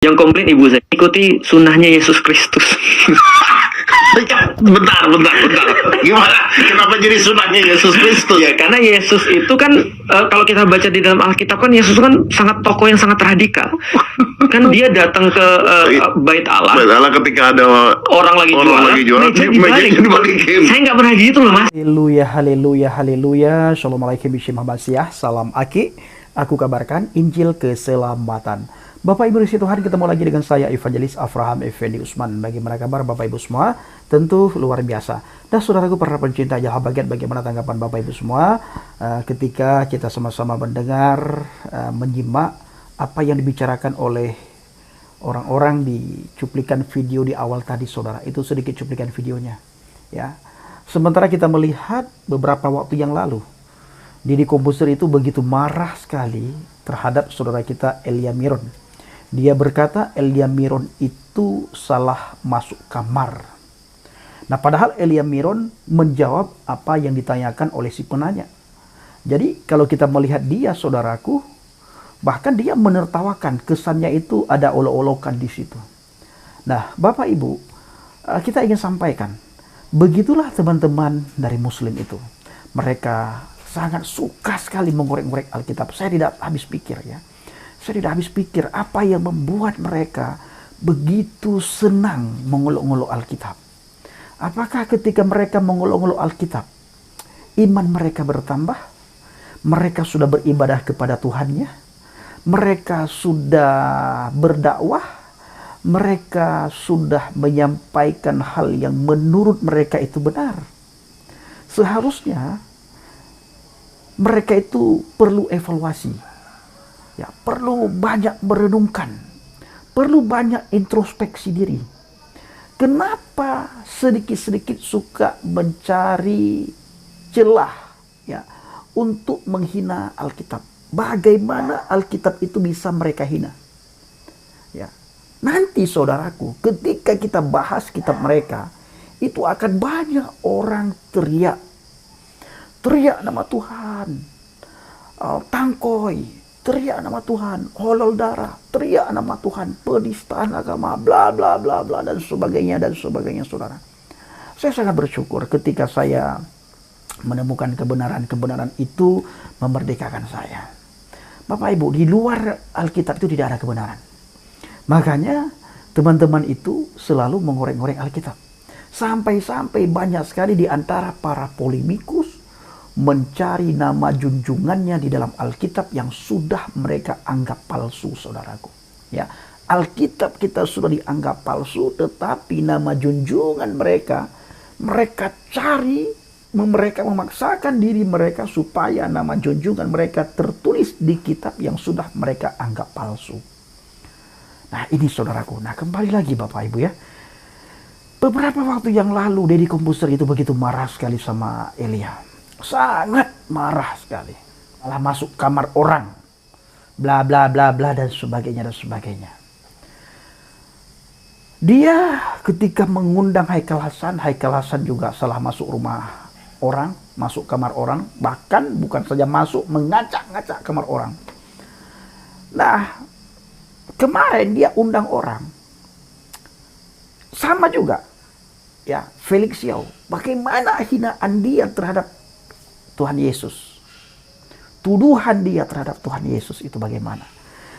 Yang komplain ibu saya, ikuti sunnahnya Yesus Kristus. Bentar. Gimana? Kenapa jadi sunnahnya Yesus Kristus? Ya karena Yesus itu kan kalau kita baca di dalam Alkitab kan Yesus kan sangat tokoh yang sangat radikal. Kan dia datang ke Bait Allah. Bait Allah ketika ada orang lagi jualan, meja dibalikin. Saya nggak pernah gitu loh, Mas. Haleluya. Assalamualaikum warahmatullahi wabarakatuh. Salam Aki. Aku kabarkan Injil keselamatan. Bapak Ibu di Tuhan, ketemu lagi dengan saya Evangelis Avraham Effendi Usman. Bagaimana kabar Bapak Ibu semua? Tentu luar biasa. Dan saudaraku para pencinta Jaha Bagian, bagaimana tanggapan Bapak Ibu semua ketika kita sama-sama mendengar, menyimak apa yang dibicarakan oleh orang-orang di cuplikan video di awal tadi, saudara. Itu sedikit cuplikan videonya, ya. Sementara kita melihat beberapa waktu yang lalu, Deddy Corbuzier itu begitu marah sekali terhadap saudara kita Elia Miron. Dia berkata Elia Miron itu salah masuk kamar. Nah, padahal Elia Miron menjawab apa yang ditanyakan oleh si penanya. Jadi kalau kita melihat dia, saudaraku, bahkan dia menertawakan, kesannya itu ada olok-olokan di situ. Nah, Bapak Ibu, kita ingin sampaikan, begitulah teman-teman dari Muslim itu. Mereka sangat suka sekali mengorek-ngorek Alkitab. Saya tidak habis pikir, ya. Saya tidak habis pikir apa yang membuat mereka begitu senang mengolok-ngolok Alkitab. Apakah ketika mereka mengolok-ngolok Alkitab, iman mereka bertambah? Mereka sudah beribadah kepada Tuhannya? Mereka sudah berdakwah? Mereka sudah menyampaikan hal yang menurut mereka itu benar? Seharusnya mereka itu perlu evaluasi. Ya, perlu banyak merenungkan, perlu banyak introspeksi diri. Kenapa sedikit-sedikit suka mencari celah, ya, untuk menghina Alkitab? Bagaimana Alkitab itu bisa mereka hina? Ya, nanti saudaraku, ketika kita bahas kitab mereka, itu akan banyak orang teriak nama Tuhan, tangkoi. Teriak nama Tuhan, holol darah, teriak nama Tuhan, penistaan agama, bla bla bla bla, dan sebagainya, saudara. Saya sangat bersyukur ketika saya menemukan kebenaran itu memerdekakan saya. Bapak Ibu, di luar Alkitab itu tidak ada kebenaran. Makanya teman-teman itu selalu mengorek-ngorek Alkitab. Sampai-sampai banyak sekali di antara para polemikus mencari nama junjungannya di dalam Alkitab yang sudah mereka anggap palsu, saudaraku. Ya, Alkitab kita sudah dianggap palsu, tetapi nama junjungan mereka cari, mereka memaksakan diri mereka supaya nama junjungan mereka tertulis di kitab yang sudah mereka anggap palsu. Nah, ini saudaraku. Nah, kembali lagi Bapak Ibu, ya. Beberapa waktu yang lalu Deddy Corbuzier itu begitu marah sekali sama Elia. Sangat marah sekali. Malah masuk kamar orang. Bla bla bla bla dan sebagainya. Dia ketika mengundang Haikal Hasan juga salah masuk rumah orang, masuk kamar orang, bahkan bukan saja masuk, mengacak-ngacak kamar orang. Nah, kemarin dia undang orang. Sama juga. Ya, Felix Yao. Bagaimana hinaan dia terhadap Tuhan Yesus. Tuduhan dia terhadap Tuhan Yesus itu bagaimana?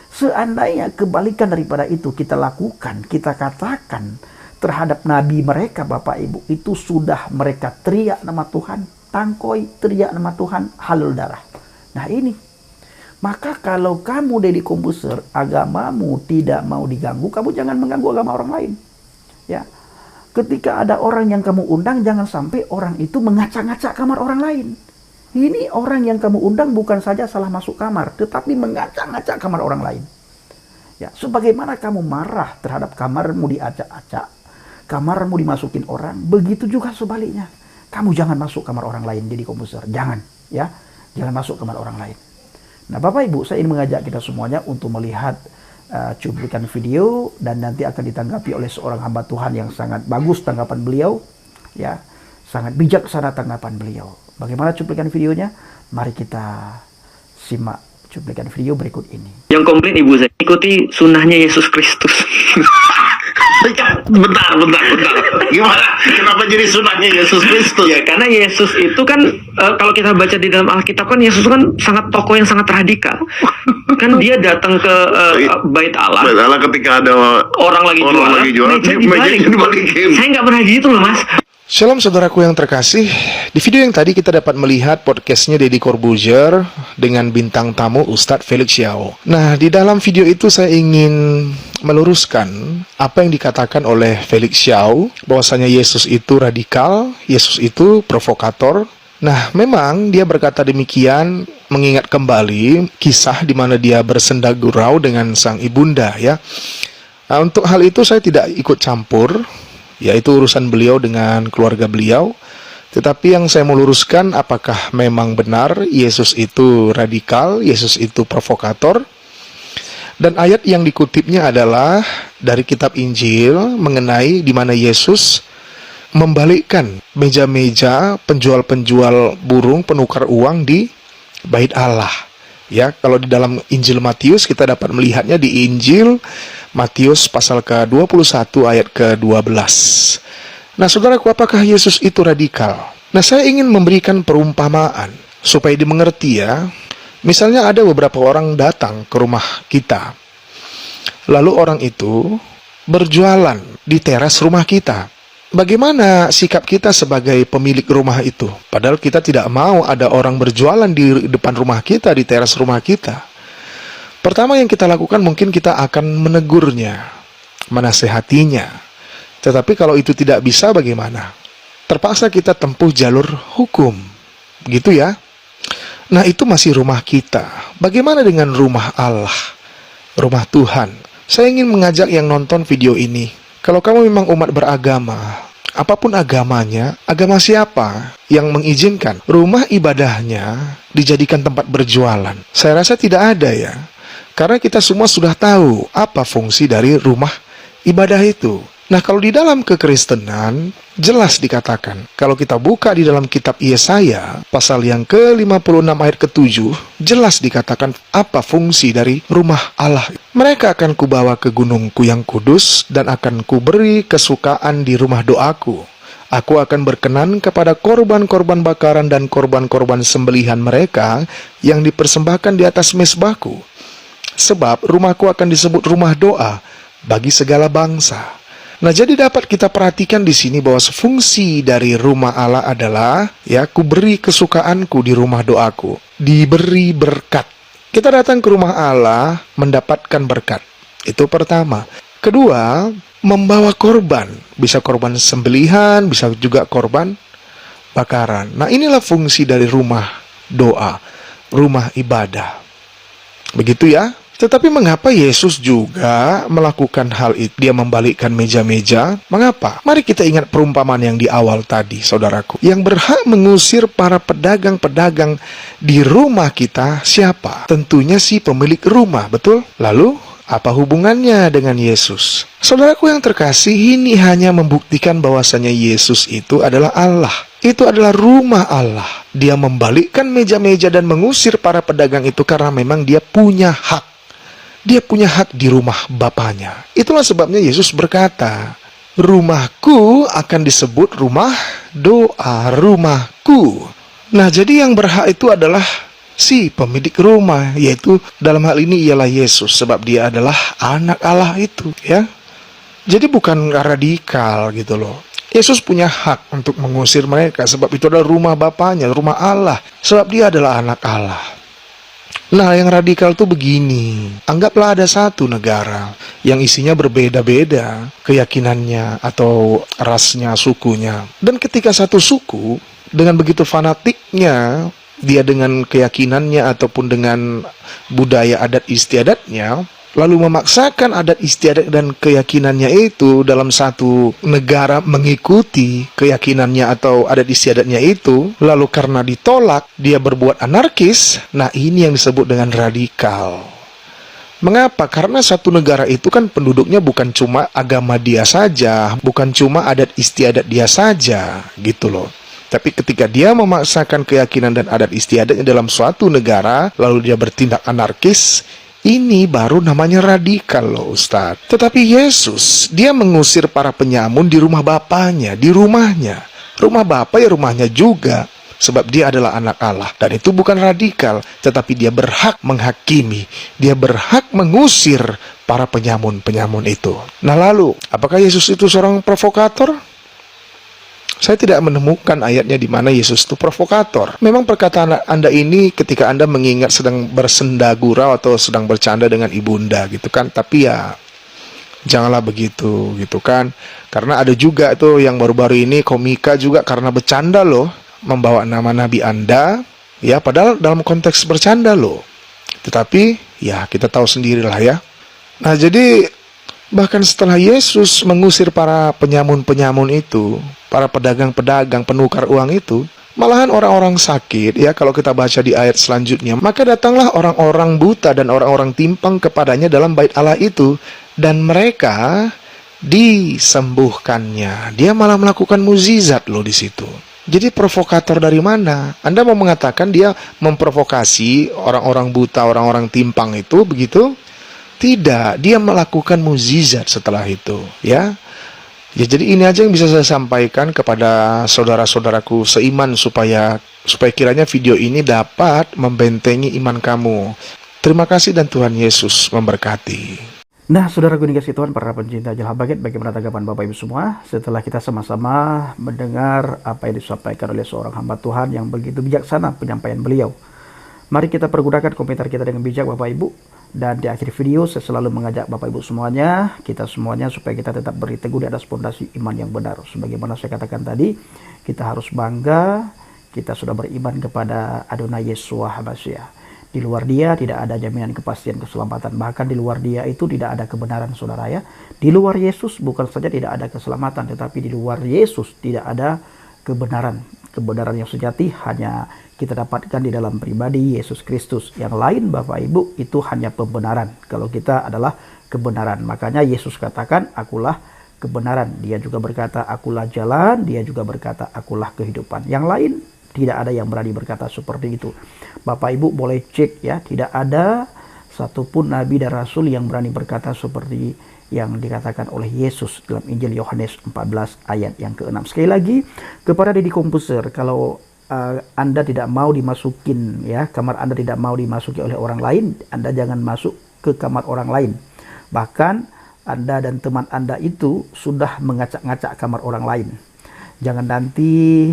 Seandainya kebalikan daripada itu kita lakukan, kita katakan terhadap nabi mereka, Bapak Ibu, itu sudah mereka teriak nama Tuhan, tangkoi, teriak nama Tuhan, halal darah. Nah ini. Maka kalau kamu Deddy Corbuzier, agamamu tidak mau diganggu, kamu jangan mengganggu agama orang lain. Ya. Ketika ada orang yang kamu undang, jangan sampai orang itu mengacak-ngacak kamar orang lain. Ini orang yang kamu undang bukan saja salah masuk kamar, tetapi mengacak-ngacak kamar orang lain. Ya, sebagaimana kamu marah terhadap kamarmu diacak-acak, kamarmu dimasukin orang, begitu juga sebaliknya. Kamu jangan masuk kamar orang lain, Deddy Corbuzier. Jangan, ya. Jangan masuk kamar orang lain. Nah, Bapak Ibu, saya ingin mengajak kita semuanya untuk melihat cuplikan video dan nanti akan ditanggapi oleh seorang hamba Tuhan yang sangat bagus tanggapan beliau, ya. Sangat bijaksana tanggapan beliau. Bagaimana cuplikan videonya? Mari kita simak cuplikan video berikut ini. Yang komplain ibu saya, ikuti sunnahnya Yesus Kristus. Bentar. Gimana? Kenapa jadi sunahnya Yesus Kristus? Ya, karena Yesus itu kan kalau kita baca di dalam Alkitab kan Yesus kan sangat tokoh yang sangat radikal. Kan dia datang ke bait Allah. Bait Allah ketika ada Orang lagi jualan, meja dibalikin. Saya nggak pernah gitu loh, Mas. Shalom saudaraku yang terkasih. Di video yang tadi kita dapat melihat podcastnya Deddy Corbuzier dengan bintang tamu Ustadz Felix Xiao. Nah, di dalam video itu saya ingin meluruskan apa yang dikatakan oleh Felix Xiao, bahwasanya Yesus itu radikal, Yesus itu provokator. Nah, memang dia berkata demikian mengingat kembali kisah di mana dia bersenda gurau dengan sang ibunda ya. Nah, untuk hal itu saya tidak ikut campur, yaitu urusan beliau dengan keluarga beliau. Tetapi yang saya mau luruskan, apakah memang benar Yesus itu radikal, Yesus itu provokator. Dan ayat yang dikutipnya adalah dari kitab Injil mengenai di mana Yesus membalikkan meja-meja penjual-penjual burung penukar uang di bait Allah. Ya, kalau di dalam Injil Matius kita dapat melihatnya di Injil Matius pasal ke-21 ayat ke-12. Nah, saudaraku, apakah Yesus itu radikal? Nah, saya ingin memberikan perumpamaan supaya dimengerti ya. Misalnya ada beberapa orang datang ke rumah kita. Lalu orang itu berjualan di teras rumah kita. Bagaimana sikap kita sebagai pemilik rumah itu? Padahal kita tidak mau ada orang berjualan di depan rumah kita, di teras rumah kita. Pertama yang kita lakukan mungkin kita akan menegurnya, menasehatinya. Tetapi kalau itu tidak bisa bagaimana? Terpaksa kita tempuh jalur hukum. Gitu ya. Nah, itu masih rumah kita. Bagaimana dengan rumah Allah? Rumah Tuhan. Saya ingin mengajak yang nonton video ini. Kalau kamu memang umat beragama, apapun agamanya, agama siapa yang mengizinkan rumah ibadahnya dijadikan tempat berjualan? Saya rasa tidak ada ya. Karena kita semua sudah tahu apa fungsi dari rumah ibadah itu. Nah, kalau di dalam kekristenan, jelas dikatakan. Kalau kita buka di dalam kitab Yesaya, pasal yang ke-56 ayat ke-7, jelas dikatakan apa fungsi dari rumah Allah. Mereka akan kubawa ke gunungku yang kudus, dan akan kuberi kesukaan di rumah doaku. Aku akan berkenan kepada korban-korban bakaran dan korban-korban sembelihan mereka yang dipersembahkan di atas mezbahku. Sebab rumahku akan disebut rumah doa bagi segala bangsa. Nah, jadi dapat kita perhatikan di sini bahwa fungsi dari rumah Allah adalah ya, ku beri kesukaanku di rumah doaku, diberi berkat. Kita datang ke rumah Allah mendapatkan berkat. Itu pertama. Kedua, membawa korban. Bisa korban sembelihan, bisa juga korban bakaran. Nah, inilah fungsi dari rumah doa, rumah ibadah. Begitu ya. Tetapi mengapa Yesus juga melakukan hal itu? Dia membalikkan meja-meja. Mengapa? Mari kita ingat perumpamaan yang di awal tadi, saudaraku. Yang berhak mengusir para pedagang-pedagang di rumah kita siapa? Tentunya si pemilik rumah, betul? Lalu, apa hubungannya dengan Yesus? Saudaraku yang terkasih, ini hanya membuktikan bahwasanya Yesus itu adalah Allah. Itu adalah rumah Allah. Dia membalikkan meja-meja dan mengusir para pedagang itu karena memang dia punya hak. Dia punya hak di rumah Bapaknya. Itulah sebabnya Yesus berkata, rumahku akan disebut rumah doa, rumahku. Nah, jadi yang berhak itu adalah si pemilik rumah, yaitu dalam hal ini ialah Yesus, sebab dia adalah anak Allah itu, ya. Jadi bukan radikal gitu loh. Yesus punya hak untuk mengusir mereka, sebab itu adalah rumah Bapaknya, rumah Allah, sebab dia adalah anak Allah. Nah, yang radikal tuh begini. Anggaplah ada satu negara yang isinya berbeda-beda keyakinannya atau rasnya, sukunya. Dan ketika satu suku dengan begitu fanatiknya dia dengan keyakinannya ataupun dengan budaya adat istiadatnya, lalu memaksakan adat istiadat dan keyakinannya itu dalam satu negara mengikuti keyakinannya atau adat istiadatnya itu, lalu karena ditolak, dia berbuat anarkis. Nah, ini yang disebut dengan radikal. Mengapa? Karena satu negara itu kan penduduknya bukan cuma agama dia saja, bukan cuma adat istiadat dia saja, gitu loh. Tapi ketika dia memaksakan keyakinan dan adat istiadatnya dalam suatu negara, lalu dia bertindak anarkis, ini baru namanya radikal loh Ustadz. Tetapi Yesus, dia mengusir para penyamun di rumah bapaknya, di rumahnya. Rumah bapak ya rumahnya juga. Sebab dia adalah anak Allah. Dan itu bukan radikal, tetapi dia berhak menghakimi. Dia berhak mengusir para penyamun-penyamun itu. Nah lalu, apakah Yesus itu seorang provokator? Saya tidak menemukan ayatnya di mana Yesus itu provokator. Memang perkataan Anda ini ketika Anda mengingat sedang bersenda gurau atau sedang bercanda dengan ibunda gitu kan. Tapi ya janganlah begitu gitu kan. Karena ada juga tuh yang baru-baru ini komika juga karena bercanda loh, membawa nama Nabi Anda, ya padahal dalam konteks bercanda loh. Tetapi ya kita tahu sendirilah ya. Nah jadi bahkan setelah Yesus mengusir para penyamun-penyamun itu, para pedagang-pedagang penukar uang itu, malahan orang-orang sakit ya, kalau kita baca di ayat selanjutnya, maka datanglah orang-orang buta dan orang-orang timpang kepadanya dalam bait Allah itu, dan mereka disembuhkannya. Dia malah melakukan mukjizat loh di situ. Jadi provokator dari mana? Anda mau mengatakan dia memprovokasi orang-orang buta, orang-orang timpang itu begitu? Tidak, dia melakukan mukjizat setelah itu, ya. Ya jadi ini aja yang bisa saya sampaikan kepada saudara-saudaraku seiman supaya kiranya video ini dapat membentengi iman kamu. Terima kasih dan Tuhan Yesus memberkati. Nah, saudaraku dikasih Tuhan, para pencinta Jalha Baget, bagaimana tanggapan Bapak Ibu semua setelah kita sama-sama mendengar apa yang disampaikan oleh seorang hamba Tuhan yang begitu bijaksana penyampaian beliau. Mari kita pergunakan komentar kita dengan bijak Bapak Ibu. Dan di akhir video saya selalu mengajak Bapak Ibu semuanya, kita semuanya supaya kita tetap berteguh di atas fondasi iman yang benar. Sebagaimana saya katakan tadi, kita harus bangga, kita sudah beriman kepada Adonai Yeshua HaMashiach. Di luar dia tidak ada jaminan kepastian keselamatan. Bahkan di luar dia itu tidak ada kebenaran, saudara ya. Di luar Yesus bukan saja tidak ada keselamatan, tetapi di luar Yesus tidak ada kebenaran. Kebenaran yang sejati hanya kita dapatkan di dalam pribadi Yesus Kristus. Yang lain Bapak Ibu itu hanya pembenaran. Kalau kita adalah kebenaran. Makanya Yesus katakan, akulah kebenaran. Dia juga berkata, akulah jalan. Dia juga berkata, akulah kehidupan. Yang lain tidak ada yang berani berkata seperti itu. Bapak Ibu boleh cek ya, tidak ada satupun nabi dan rasul yang berani berkata seperti yang dikatakan oleh Yesus dalam Injil Yohanes 14 ayat yang ke-6. Sekali lagi kepada Deddy Komposer, kalau Anda tidak mau dimasukin ya, kamar Anda tidak mau dimasuki oleh orang lain, Anda jangan masuk ke kamar orang lain. Bahkan Anda dan teman Anda itu sudah mengacak-ngacak kamar orang lain. Jangan nanti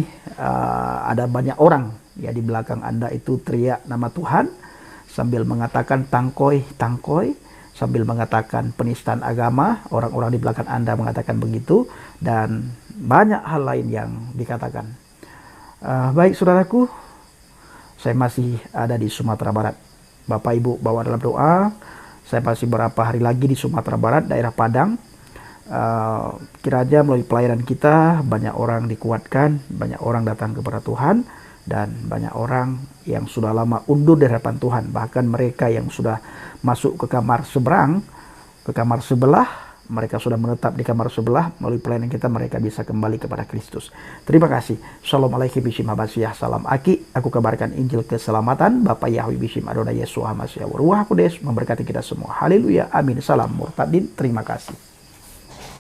ada banyak orang ya di belakang Anda itu teriak nama Tuhan sambil mengatakan tangkoi, tangkoi, sambil mengatakan penistaan agama. Orang-orang di belakang Anda mengatakan begitu dan banyak hal lain yang dikatakan. Baik saudaraku, saya masih ada di Sumatera Barat. Bapak Ibu bawa dalam doa. Saya masih beberapa hari lagi di Sumatera Barat, daerah Padang. Kiranya melalui pelayanan kita banyak orang dikuatkan, banyak orang datang kepada Tuhan, dan banyak orang yang sudah lama undur di hadapan Tuhan. Bahkan mereka yang sudah masuk ke kamar seberang, ke kamar sebelah, mereka sudah menetap di kamar sebelah. Melalui pelayanan kita mereka bisa kembali kepada Kristus. Terima kasih. Shalom alaikum bishim habasiyah. Salam aki. Aku kabarkan Injil keselamatan. Bapak Yahweh bishim Adonai Yeshua HaMashiach. Ruach Kudus memberkati kita semua. Haleluya. Amin. Salam murtadin. Terima kasih.